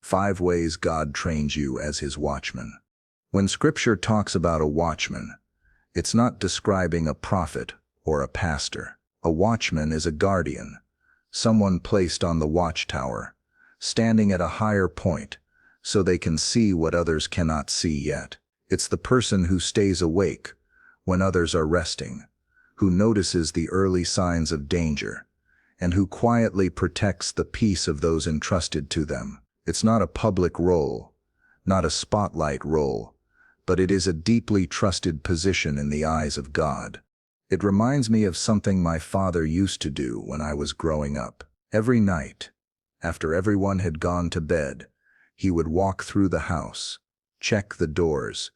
5 ways God trains you as his watchman. When Scripture talks about a watchman, it's not describing a prophet or a pastor. A watchman is a guardian, someone placed on the watchtower, standing at a higher point so they can see what others cannot see yet. It's the person who stays awake when others are resting, who notices the early signs of danger, and who quietly protects the peace of those entrusted to them. It's not a public role, not a spotlight role, but it is a deeply trusted position in the eyes of God. It reminds me of something my father used to do when I was growing up. Every night, after everyone had gone to bed, he would walk through the house, check the doors,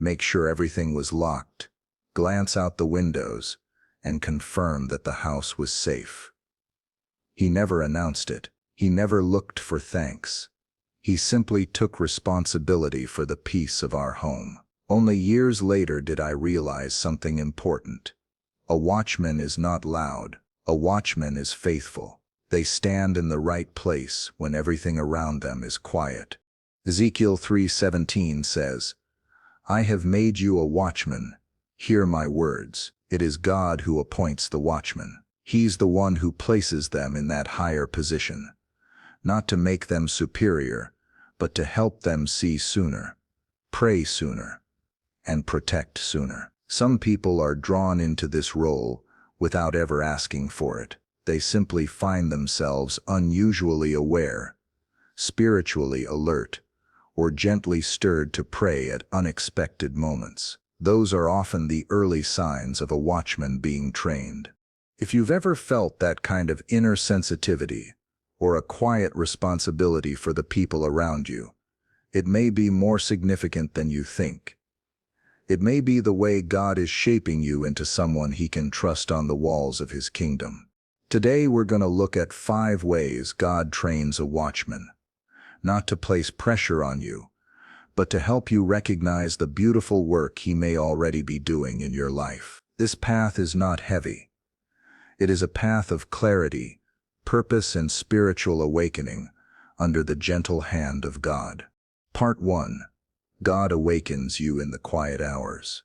make sure everything was locked, glance out the windows, and confirm that the house was safe. He never announced it. He never looked for thanks. He simply took responsibility for the peace of our home. Only years later did I realize something important. A watchman is not loud. A watchman is faithful. They stand in the right place when everything around them is quiet. Ezekiel 3:17 says, "I have made you a watchman. Hear my words." It is God who appoints the watchman. He's the one who places them in that higher position, not to make them superior, but to help them see sooner, pray sooner, and protect sooner. Some people are drawn into this role without ever asking for it. They simply find themselves unusually aware, spiritually alert, or gently stirred to pray at unexpected moments. Those are often the early signs of a watchman being trained. If you've ever felt that kind of inner sensitivity or a quiet responsibility for the people around you, it may be more significant than you think. It may be the way God is shaping you into someone he can trust on the walls of his kingdom. Today we're going to look at 5 ways God trains a watchman, not to place pressure on you, but to help you recognize the beautiful work he may already be doing in your life. This path is not heavy. It is a path of clarity, purpose, and spiritual awakening under the gentle hand of God. Part 1. God awakens you in the quiet hours.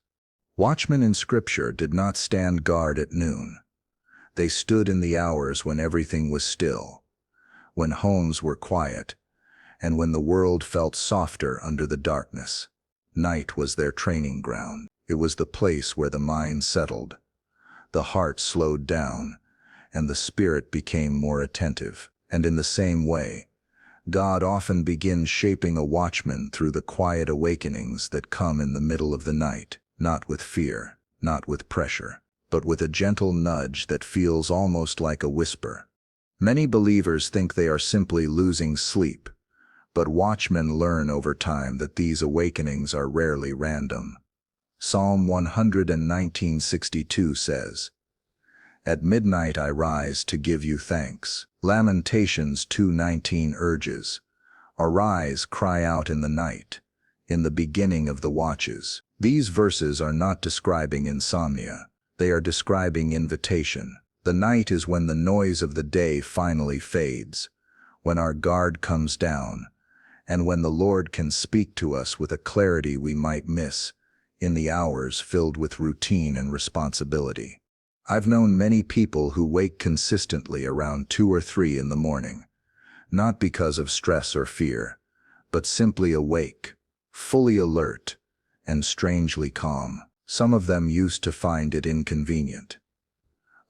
Watchmen in Scripture did not stand guard at noon. They stood in the hours when everything was still, when homes were quiet, and when the world felt softer under the darkness. Night was their training ground. It was the place where the mind settled, the heart slowed down, and the spirit became more attentive. And in the same way, God often begins shaping a watchman through the quiet awakenings that come in the middle of the night, not with fear, not with pressure, but with a gentle nudge that feels almost like a whisper. Many believers think they are simply losing sleep, but watchmen learn over time that these awakenings are rarely random. Psalm 119:62 says, "At midnight I rise to give you thanks." Lamentations 2:19 urges, "Arise, cry out in the night, in the beginning of the watches." These verses are not describing insomnia. They are describing invitation. The night is when the noise of the day finally fades, when our guard comes down, and when the Lord can speak to us with a clarity we might miss in the hours filled with routine and responsibility. I've known many people who wake consistently around 2 or 3 in the morning, not because of stress or fear, but simply awake, fully alert, and strangely calm. Some of them used to find it inconvenient.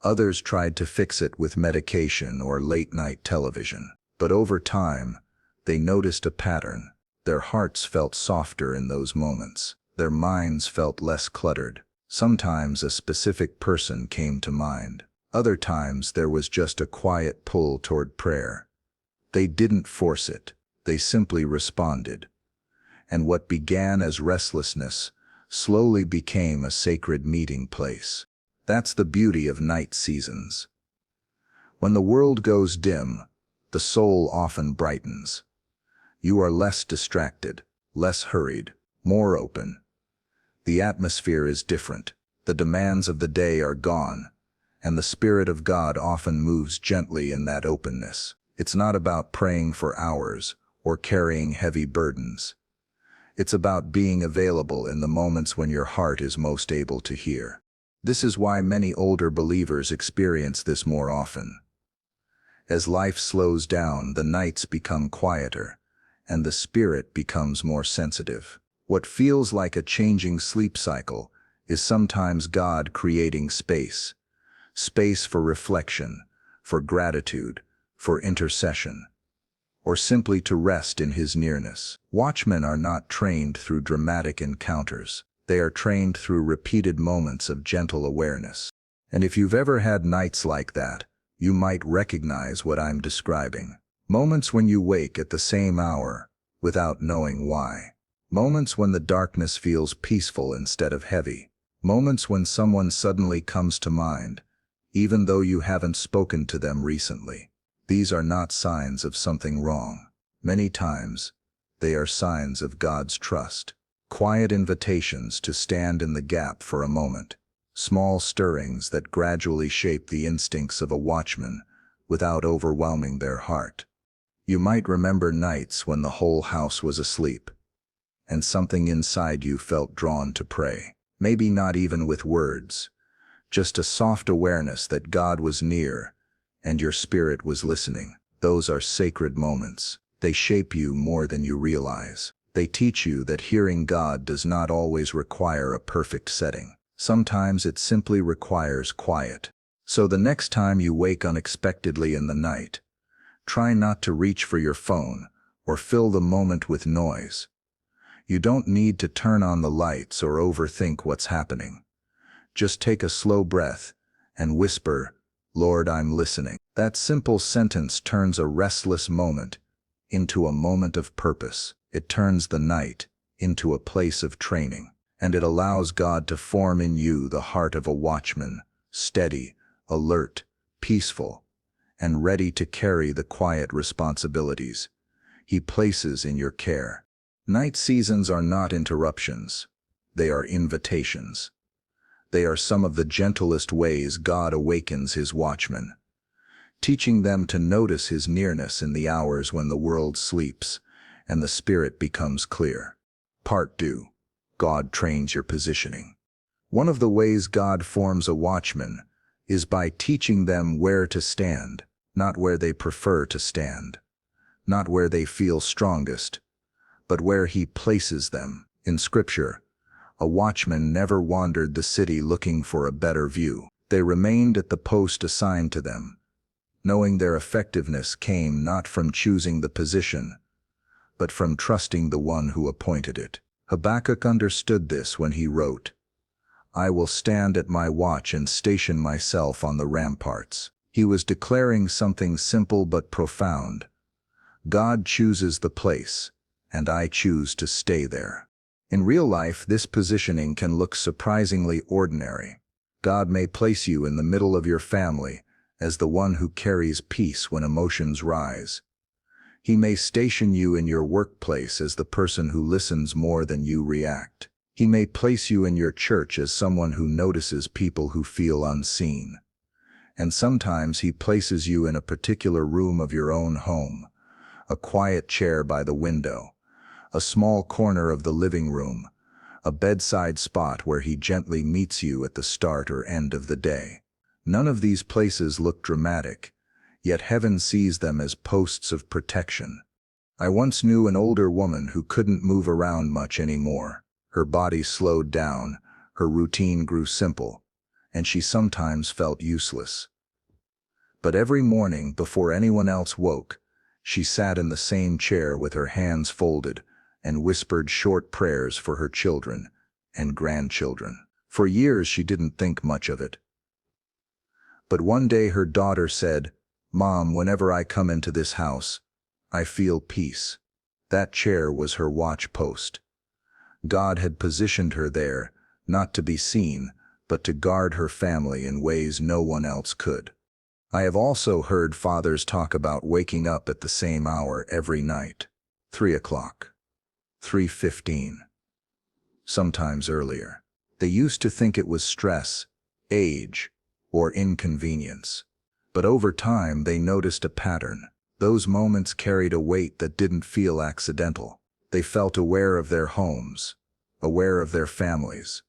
Others tried to fix it with medication or late-night television. But over time, they noticed a pattern. Their hearts felt softer in those moments. Their minds felt less cluttered. Sometimes a specific person came to mind. Other times there was just a quiet pull toward prayer. They didn't force it. They simply responded. And what began as restlessness slowly became a sacred meeting place. That's the beauty of night seasons. When the world goes dim, the soul often brightens. You are less distracted, less hurried, more open. The atmosphere is different. The demands of the day are gone, and the Spirit of God often moves gently in that openness. It's not about praying for hours or carrying heavy burdens. It's about being available in the moments when your heart is most able to hear. This is why many older believers experience this more often. As life slows down, the nights become quieter, and the spirit becomes more sensitive. What feels like a changing sleep cycle is sometimes God creating space. Space for reflection, for gratitude, for intercession, or simply to rest in His nearness. Watchmen are not trained through dramatic encounters. They are trained through repeated moments of gentle awareness. And if you've ever had nights like that, you might recognize what I'm describing. Moments when you wake at the same hour, without knowing why. Moments when the darkness feels peaceful instead of heavy. Moments when someone suddenly comes to mind, even though you haven't spoken to them recently. These are not signs of something wrong. Many times, they are signs of God's trust. Quiet invitations to stand in the gap for a moment. Small stirrings that gradually shape the instincts of a watchman without overwhelming their heart. You might remember nights when the whole house was asleep, and something inside you felt drawn to pray. Maybe not even with words, just a soft awareness that God was near and your spirit was listening. Those are sacred moments. They shape you more than you realize. They teach you that hearing God does not always require a perfect setting. Sometimes it simply requires quiet. So the next time you wake unexpectedly in the night, try not to reach for your phone or fill the moment with noise. You don't need to turn on the lights or overthink what's happening. Just take a slow breath and whisper, "Lord, I'm listening." That simple sentence turns a restless moment into a moment of purpose. It turns the night into a place of training, and it allows God to form in you the heart of a watchman, steady, alert, peaceful, and ready to carry the quiet responsibilities He places in your care. Night seasons are not interruptions. They are invitations. They are some of the gentlest ways God awakens His watchmen, teaching them to notice His nearness in the hours when the world sleeps and the spirit becomes clear. Part 2. God trains your positioning. One of the ways God forms a watchman is by teaching them where to stand, not where they prefer to stand, not where they feel strongest, but where He places them. In Scripture, a watchman never wandered the city looking for a better view. They remained at the post assigned to them, knowing their effectiveness came not from choosing the position, but from trusting the one who appointed it. Habakkuk understood this when he wrote, "I will stand at my watch and station myself on the ramparts." He was declaring something simple but profound. God chooses the place, and I choose to stay there. In real life, this positioning can look surprisingly ordinary. God may place you in the middle of your family as the one who carries peace when emotions rise. He may station you in your workplace as the person who listens more than you react. He may place you in your church as someone who notices people who feel unseen. And sometimes He places you in a particular room of your own home, a quiet chair by the window, a small corner of the living room, a bedside spot where He gently meets you at the start or end of the day. None of these places look dramatic, yet heaven sees them as posts of protection. I once knew an older woman who couldn't move around much anymore. Her body slowed down, her routine grew simple, and she sometimes felt useless. But every morning, before anyone else woke, she sat in the same chair with her hands folded and whispered short prayers for her children and grandchildren. For years she didn't think much of it. But one day her daughter said, "Mom, whenever I come into this house, I feel peace." That chair was her watch post. God had positioned her there, not to be seen, but to guard her family in ways no one else could. I have also heard fathers talk about waking up at the same hour every night. 3 o'clock. 3:15. Sometimes earlier. They used to think it was stress, age, or inconvenience. But over time they noticed a pattern. Those moments carried a weight that didn't feel accidental. They felt aware of their homes, aware of their families,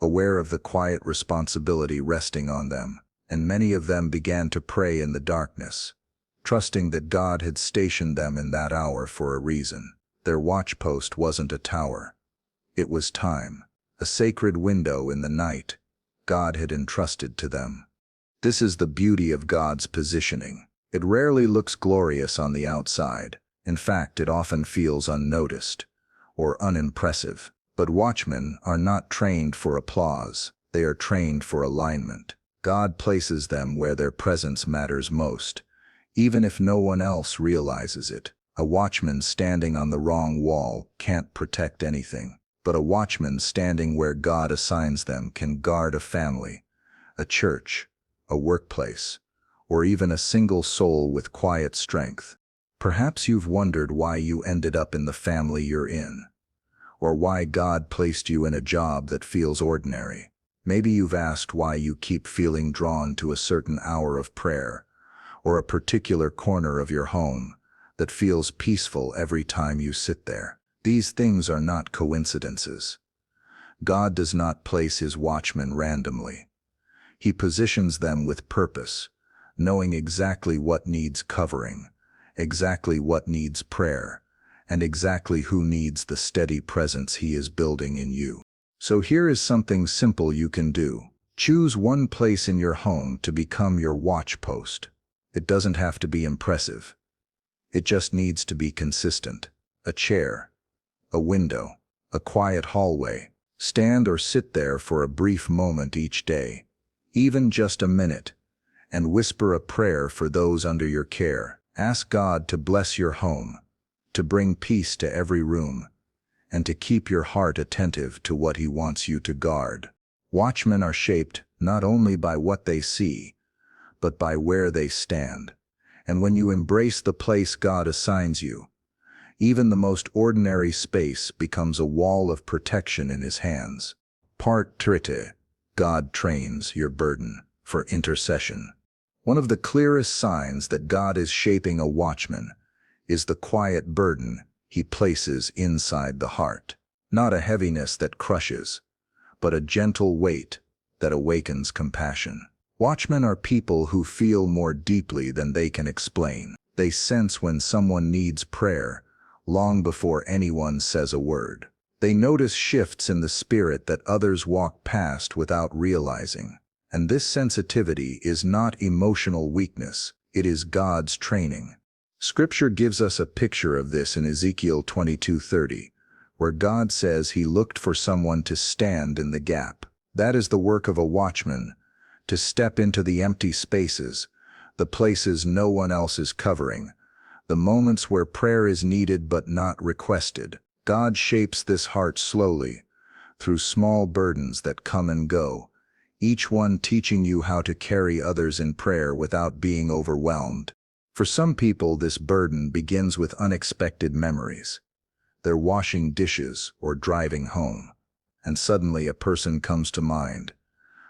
aware of the quiet responsibility resting on them, and many of them began to pray in the darkness, trusting that God had stationed them in that hour for a reason. Their watchpost wasn't a tower. It was time, a sacred window in the night God had entrusted to them. This is the beauty of God's positioning. It rarely looks glorious on the outside. In fact, it often feels unnoticed or unimpressive. But watchmen are not trained for applause. They are trained for alignment. God places them where their presence matters most, even if no one else realizes it. A watchman standing on the wrong wall can't protect anything, but a watchman standing where God assigns them can guard a family, a church, a workplace, or even a single soul with quiet strength. Perhaps you've wondered why you ended up in the family you're in, or why God placed you in a job that feels ordinary. Maybe you've asked why you keep feeling drawn to a certain hour of prayer, or a particular corner of your home that feels peaceful every time you sit there. These things are not coincidences. God does not place his watchmen randomly. He positions them with purpose, knowing exactly what needs covering, exactly what needs prayer, and exactly who needs the steady presence he is building in you. So here is something simple you can do. Choose one place in your home to become your watch post. It doesn't have to be impressive. It just needs to be consistent. A chair, a window, a quiet hallway. Stand or sit there for a brief moment each day, even just a minute, and whisper a prayer for those under your care. Ask God to bless your home, to bring peace to every room, and to keep your heart attentive to what he wants you to guard. Watchmen are shaped not only by what they see, but by where they stand. And when you embrace the place God assigns you, even the most ordinary space becomes a wall of protection in his hands. Part 3. God trains your burden for intercession. One of the clearest signs that God is shaping a watchman is the quiet burden he places inside the heart. Not a heaviness that crushes, but a gentle weight that awakens compassion. Watchmen are people who feel more deeply than they can explain. They sense when someone needs prayer long before anyone says a word. They notice shifts in the spirit that others walk past without realizing. And this sensitivity is not emotional weakness, it is God's training. Scripture gives us a picture of this in Ezekiel 22:30, where God says he looked for someone to stand in the gap. That is the work of a watchman, to step into the empty spaces, the places no one else is covering, the moments where prayer is needed but not requested. God shapes this heart slowly, through small burdens that come and go, each one teaching you how to carry others in prayer without being overwhelmed. For some people, this burden begins with unexpected memories. They're washing dishes or driving home, and suddenly a person comes to mind,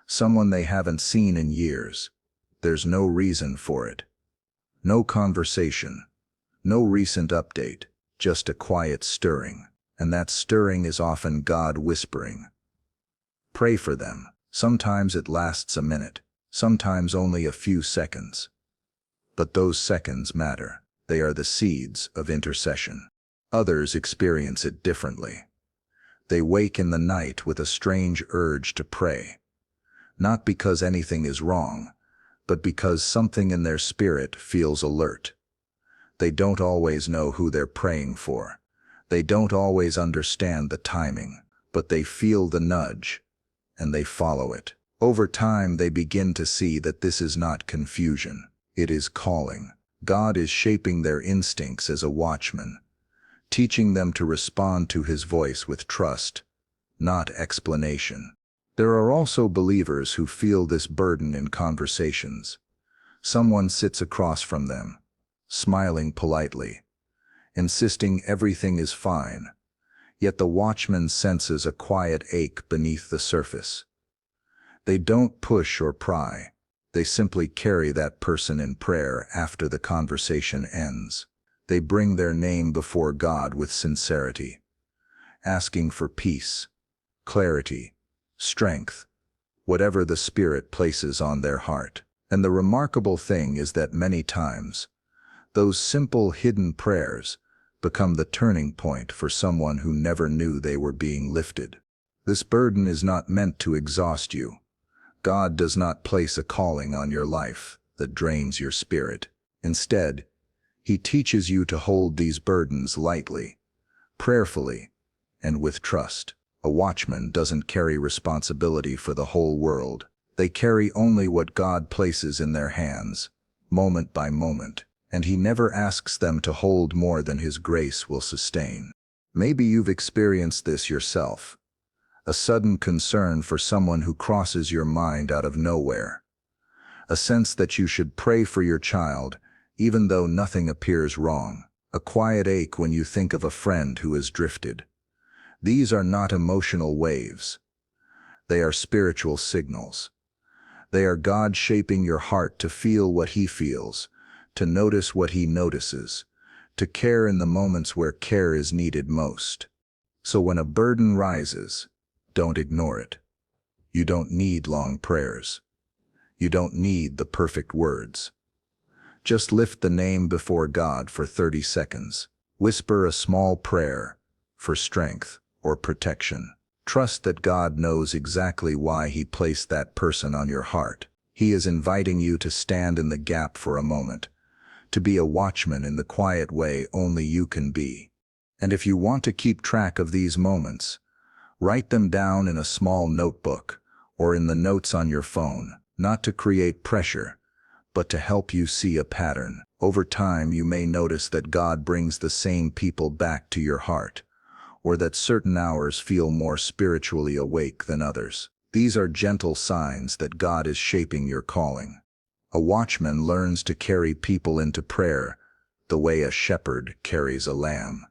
someone they haven't seen in years. There's no reason for it. No conversation, no recent update, just a quiet stirring. And that stirring is often God whispering. Pray for them. Sometimes it lasts a minute, sometimes only a few seconds. But those seconds matter. They are the seeds of intercession. Others experience it differently. They wake in the night with a strange urge to pray, not because anything is wrong, but because something in their spirit feels alert. They don't always know who they're praying for. They don't always understand the timing, but they feel the nudge, and they follow it. Over time, they begin to see that this is not confusion. It is calling. God is shaping their instincts as a watchman, teaching them to respond to his voice with trust, not explanation. There are also believers who feel this burden in conversations. Someone sits across from them, smiling politely, insisting everything is fine, yet the watchman senses a quiet ache beneath the surface. They don't push or pry. They simply carry that person in prayer after the conversation ends. They bring their name before God with sincerity, asking for peace, clarity, strength, whatever the Spirit places on their heart. And the remarkable thing is that many times, those simple hidden prayers become the turning point for someone who never knew they were being lifted. This burden is not meant to exhaust you. God does not place a calling on your life that drains your spirit. Instead, He teaches you to hold these burdens lightly, prayerfully, and with trust. A watchman doesn't carry responsibility for the whole world. They carry only what God places in their hands, moment by moment, and He never asks them to hold more than His grace will sustain. Maybe you've experienced this yourself. A sudden concern for someone who crosses your mind out of nowhere. A sense that you should pray for your child, even though nothing appears wrong. A quiet ache when you think of a friend who has drifted. These are not emotional waves. They are spiritual signals. They are God shaping your heart to feel what He feels, to notice what He notices, to care in the moments where care is needed most. So when a burden rises, don't ignore it. You don't need long prayers. You don't need the perfect words. Just lift the name before God for 30 seconds. Whisper a small prayer for strength or protection. Trust that God knows exactly why He placed that person on your heart. He is inviting you to stand in the gap for a moment, to be a watchman in the quiet way only you can be. And if you want to keep track of these moments, write them down in a small notebook or in the notes on your phone, not to create pressure, but to help you see a pattern. Over time, you may notice that God brings the same people back to your heart, or that certain hours feel more spiritually awake than others. These are gentle signs that God is shaping your calling. A watchman learns to carry people into prayer the way a shepherd carries a lamb.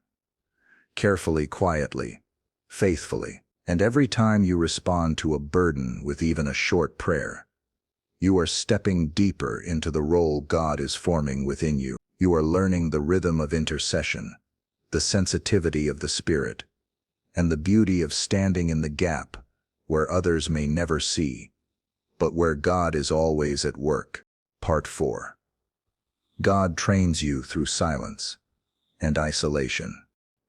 Carefully, quietly, faithfully. And every time you respond to a burden with even a short prayer, you are stepping deeper into the role God is forming within you. You are learning the rhythm of intercession, the sensitivity of the Spirit, and the beauty of standing in the gap where others may never see, but where God is always at work. Part 4. God trains you through silence and isolation.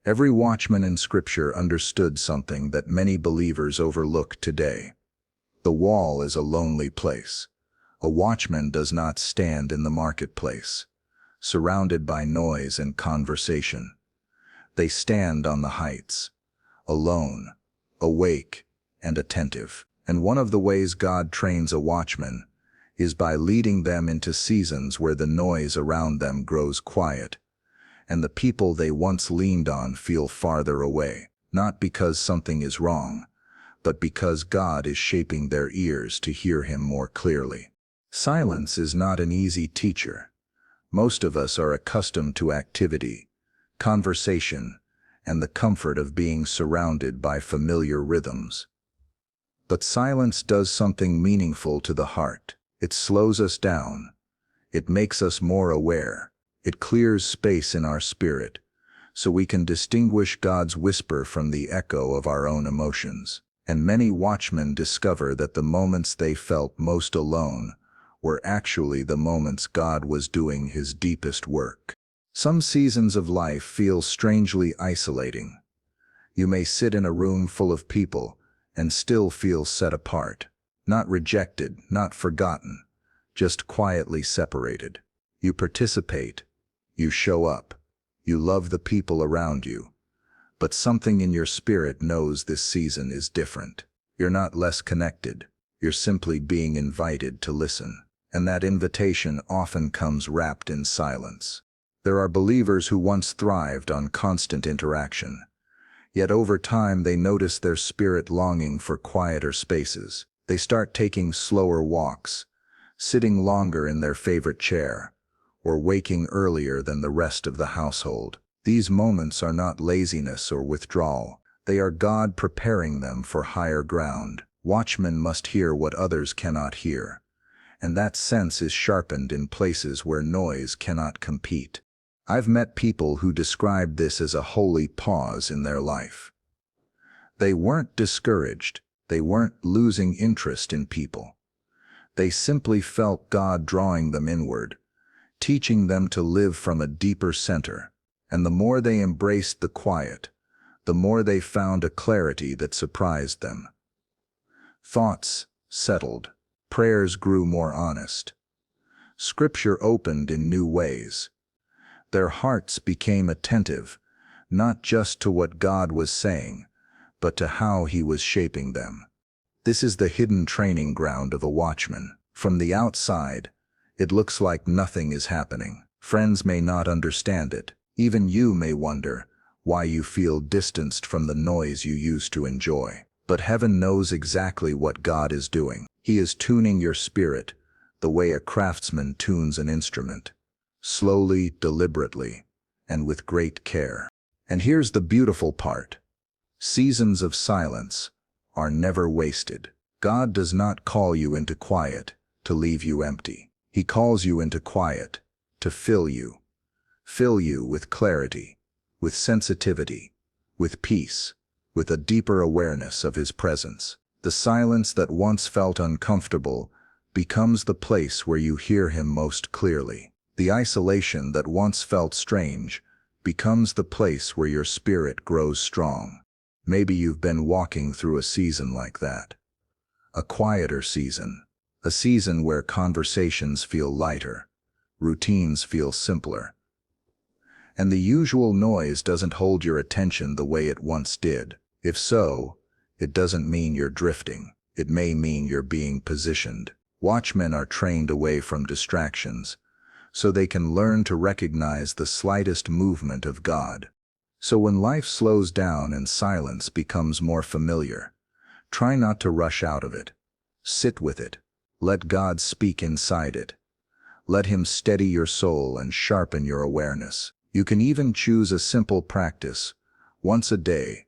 Every watchman in Scripture understood something that many believers overlook today. The wall is a lonely place. A watchman does not stand in the marketplace, surrounded by noise and conversation. They stand on the heights, alone, awake, and attentive. And one of the ways God trains a watchman is by leading them into seasons where the noise around them grows quiet, and the people they once leaned on feel farther away, not because something is wrong, but because God is shaping their ears to hear Him more clearly. Silence is not an easy teacher. Most of us are accustomed to activity, conversation, and the comfort of being surrounded by familiar rhythms. But silence does something meaningful to the heart. It slows us down. It makes us more aware. It clears space in our spirit, so we can distinguish God's whisper from the echo of our own emotions. And many watchmen discover that the moments they felt most alone were actually the moments God was doing His deepest work. Some seasons of life feel strangely isolating. You may sit in a room full of people and still feel set apart, not rejected, not forgotten, just quietly separated. You participate, you show up, you love the people around you, but something in your spirit knows this season is different. You're not less connected, you're simply being invited to listen. And that invitation often comes wrapped in silence. There are believers who once thrived on constant interaction, yet over time they notice their spirit longing for quieter spaces. They start taking slower walks, sitting longer in their favorite chair, or waking earlier than the rest of the household. These moments are not laziness or withdrawal. They are God preparing them for higher ground. Watchmen must hear what others cannot hear, and that sense is sharpened in places where noise cannot compete. I've met people who described this as a holy pause in their life. They weren't discouraged, they weren't losing interest in people. They simply felt God drawing them inward, teaching them to live from a deeper center, and the more they embraced the quiet, the more they found a clarity that surprised them. Thoughts settled, prayers grew more honest. Scripture opened in new ways. Their hearts became attentive, not just to what God was saying, but to how He was shaping them. This is the hidden training ground of a watchman. From the outside, it looks like nothing is happening. Friends may not understand it. Even you may wonder why you feel distanced from the noise you used to enjoy. But heaven knows exactly what God is doing. He is tuning your spirit the way a craftsman tunes an instrument, slowly, deliberately, and with great care. And here's the beautiful part. Seasons of silence are never wasted. God does not call you into quiet to leave you empty. He calls you into quiet to fill you with clarity, with sensitivity, with peace, with a deeper awareness of His presence. The silence that once felt uncomfortable becomes the place where you hear Him most clearly. The isolation that once felt strange becomes the place where your spirit grows strong. Maybe you've been walking through a season like that. A quieter season. A season where conversations feel lighter, routines feel simpler, and the usual noise doesn't hold your attention the way it once did. If so, it doesn't mean you're drifting. It may mean you're being positioned. Watchmen are trained away from distractions, so they can learn to recognize the slightest movement of God. So when life slows down and silence becomes more familiar, try not to rush out of it. Sit with it. Let God speak inside it. Let Him steady your soul and sharpen your awareness. You can even choose a simple practice. Once a day,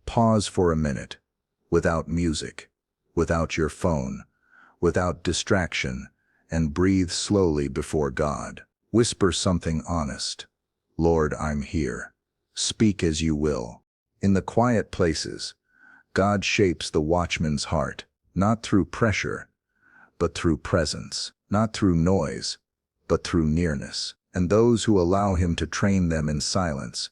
pause for a minute, without music, without your phone, without distraction, and breathe slowly before God. Whisper something honest. Lord, I'm here. Speak as you will. In the quiet places, God shapes the watchman's heart, not through pressure, but through presence, not through noise, but through nearness. And those who allow Him to train them in silence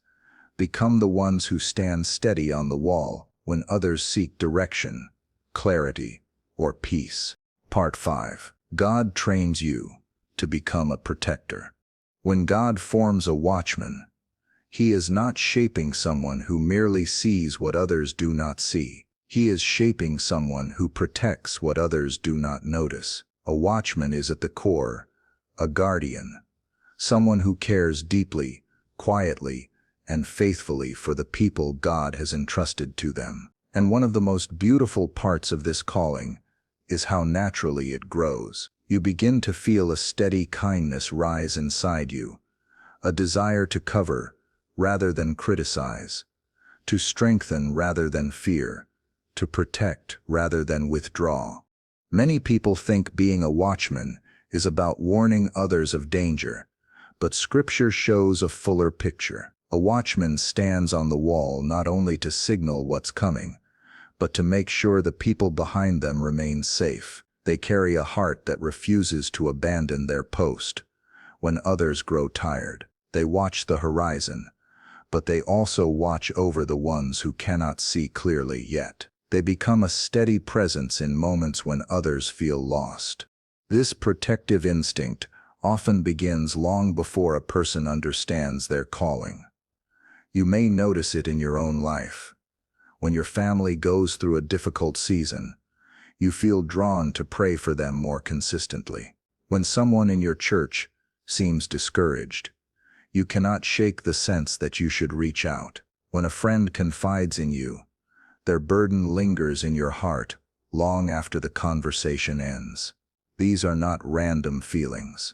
become the ones who stand steady on the wall when others seek direction, clarity, or peace. Part 5. God trains you to become a protector. When God forms a watchman, He is not shaping someone who merely sees what others do not see. He is shaping someone who protects what others do not notice. A watchman is at the core a guardian, someone who cares deeply, quietly, and faithfully for the people God has entrusted to them. And one of the most beautiful parts of this calling is how naturally it grows. You begin to feel a steady kindness rise inside you, a desire to cover rather than criticize, to strengthen rather than fear, to protect rather than withdraw. Many people think being a watchman is about warning others of danger, but Scripture shows a fuller picture. A watchman stands on the wall not only to signal what's coming, but to make sure the people behind them remain safe. They carry a heart that refuses to abandon their post. When others grow tired, they watch the horizon, but they also watch over the ones who cannot see clearly yet. They become a steady presence in moments when others feel lost. This protective instinct often begins long before a person understands their calling. You may notice it in your own life. When your family goes through a difficult season, you feel drawn to pray for them more consistently. When someone in your church seems discouraged, you cannot shake the sense that you should reach out. When a friend confides in you, their burden lingers in your heart long after the conversation ends. These are not random feelings.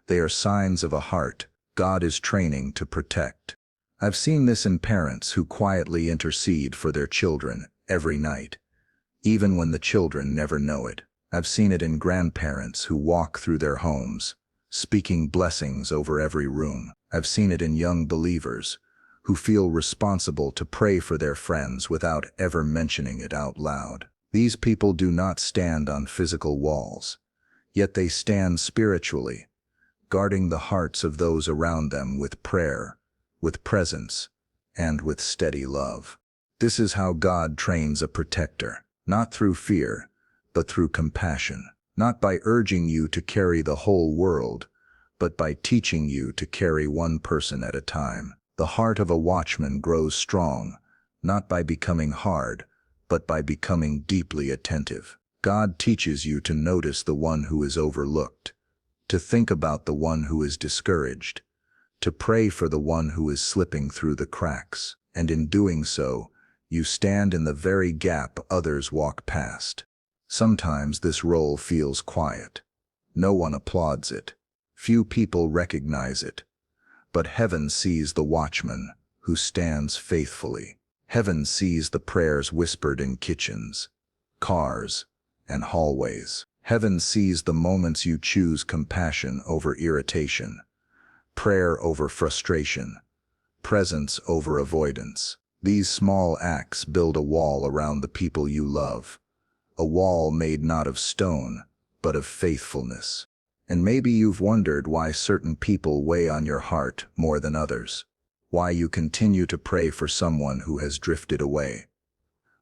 They are signs of a heart God is training to protect. I've seen this in parents who quietly intercede for their children every night, even when the children never know it. I've seen it in grandparents who walk through their homes, speaking blessings over every room. I've seen it in young believers who feel responsible to pray for their friends without ever mentioning it out loud. These people do not stand on physical walls, yet they stand spiritually, guarding the hearts of those around them with prayer, with presence, and with steady love. This is how God trains a protector, not through fear, but through compassion, not by urging you to carry the whole world, but by teaching you to carry one person at a time. The heart of a watchman grows strong, not by becoming hard, but by becoming deeply attentive. God teaches you to notice the one who is overlooked, to think about the one who is discouraged, to pray for the one who is slipping through the cracks, and in doing so, you stand in the very gap others walk past. Sometimes this role feels quiet. No one applauds it. Few people recognize it. But heaven sees the watchman who stands faithfully. Heaven sees the prayers whispered in kitchens, cars, and hallways. Heaven sees the moments you choose compassion over irritation, prayer over frustration, presence over avoidance. These small acts build a wall around the people you love, a wall made not of stone, but of faithfulness. And maybe you've wondered why certain people weigh on your heart more than others, why you continue to pray for someone who has drifted away,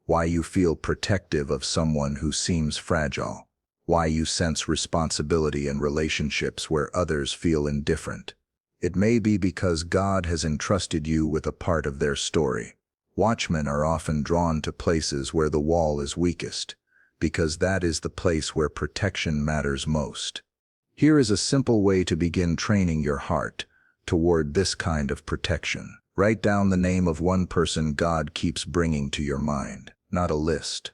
why you feel protective of someone who seems fragile, why you sense responsibility in relationships where others feel indifferent. It may be because God has entrusted you with a part of their story. Watchmen are often drawn to places where the wall is weakest, because that is the place where protection matters most. Here is a simple way to begin training your heart toward this kind of protection. Write down the name of one person God keeps bringing to your mind. Not a list,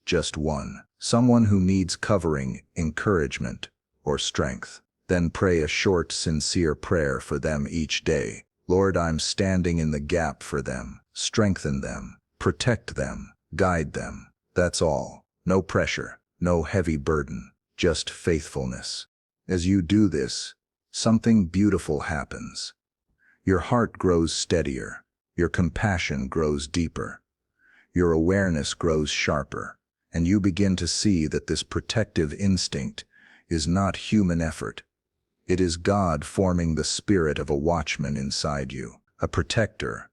just one. Someone who needs covering, encouragement, or strength. Then pray a short, sincere prayer for them each day. Lord, I'm standing in the gap for them. Strengthen them, protect them, guide them. That's all. No pressure, no heavy burden, just faithfulness. As you do this, something beautiful happens. Your heart grows steadier, your compassion grows deeper, your awareness grows sharper, and you begin to see that this protective instinct is not human effort. It is God forming the spirit of a watchman inside you, a protector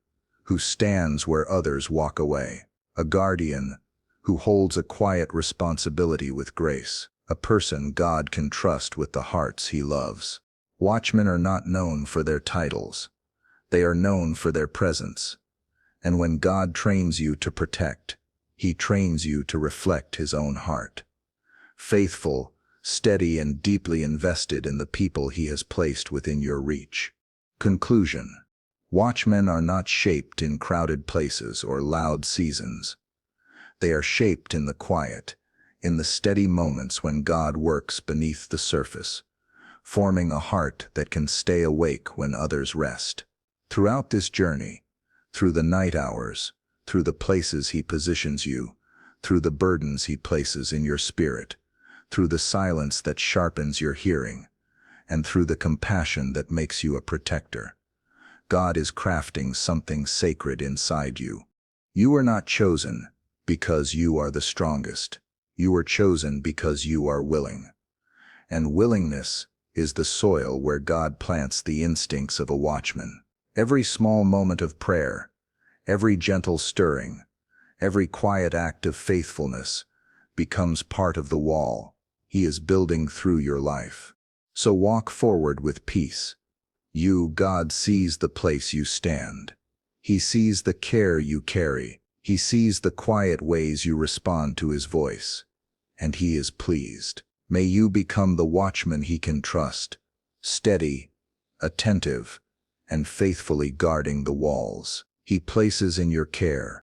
who stands where others walk away, a guardian who holds a quiet responsibility with grace, a person God can trust with the hearts he loves. Watchmen are not known for their titles. They are known for their presence. And when God trains you to protect, he trains you to reflect his own heart. Faithful, steady, and deeply invested in the people he has placed within your reach. Conclusion. Watchmen are not shaped in crowded places or loud seasons. They are shaped in the quiet, in the steady moments when God works beneath the surface, forming a heart that can stay awake when others rest. Throughout this journey, through the night hours, through the places he positions you, through the burdens he places in your spirit, through the silence that sharpens your hearing, and through the compassion that makes you a protector, God is crafting something sacred inside you. You are not chosen because you are the strongest. You are chosen because you are willing. And willingness is the soil where God plants the instincts of a watchman. Every small moment of prayer, every gentle stirring, every quiet act of faithfulness becomes part of the wall he is building through your life. So walk forward with peace. God sees the place you stand. He sees the care you carry. He sees the quiet ways you respond to his voice. And he is pleased. May you become the watchman he can trust, steady, attentive, and faithfully guarding the walls he places in your care.